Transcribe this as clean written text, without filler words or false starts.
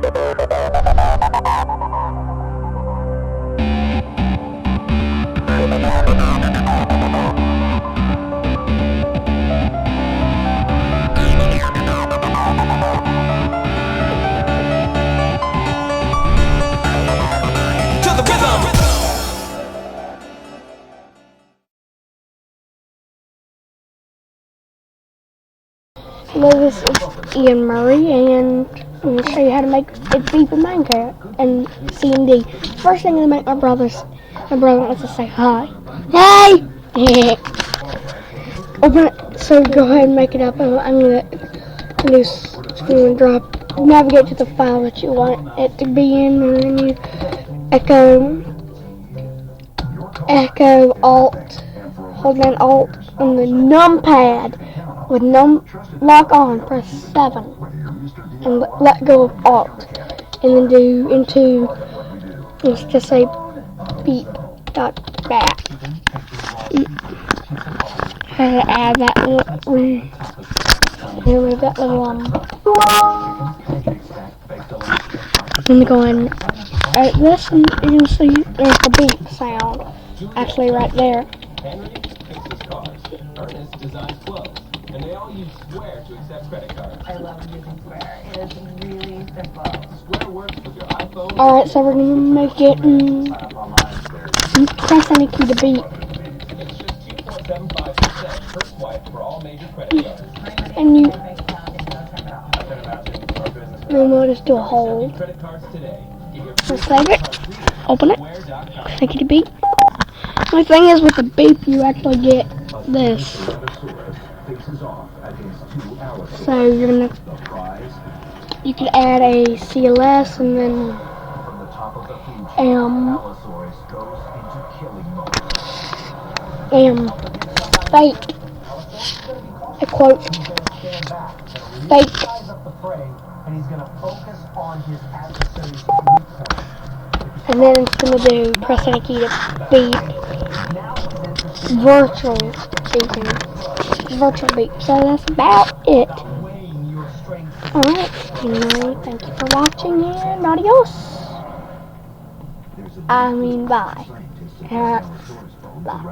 Hello, this is Ian Murray, and I'm going to show you how to make it beep in Minecraft and C&D. First thing I'm going to make my brother wants to say hi. Hey! Open it, so go ahead and make it up. I'm going to do screen and drop. Navigate to the file that you want it to be in, and then you echo Alt, hold down Alt on the numpad. With lock on, press 7 and let go of Alt, and then do into, let's just say beep.bat. How to add that little, remove that little Let me go and edit this, and you can see there's the beep sound actually right there. And they all use Square to accept credit cards. I love using Square. It is really simple. Square works with your iPhone. Alright, so we're going to make it press any key to beep. It's just 2.75% per swipe for all major credit cards. And you we'll just do a hold. Let's save it. Open it. Press any key to beep. My thing is, with the beep you actually get this. So you can add a CLS and then fake, a quote, fake, and then it's going to do press any key to beep, virtual beep. So that's about it. Alright, thank you for watching, and adios. Bye. Bye.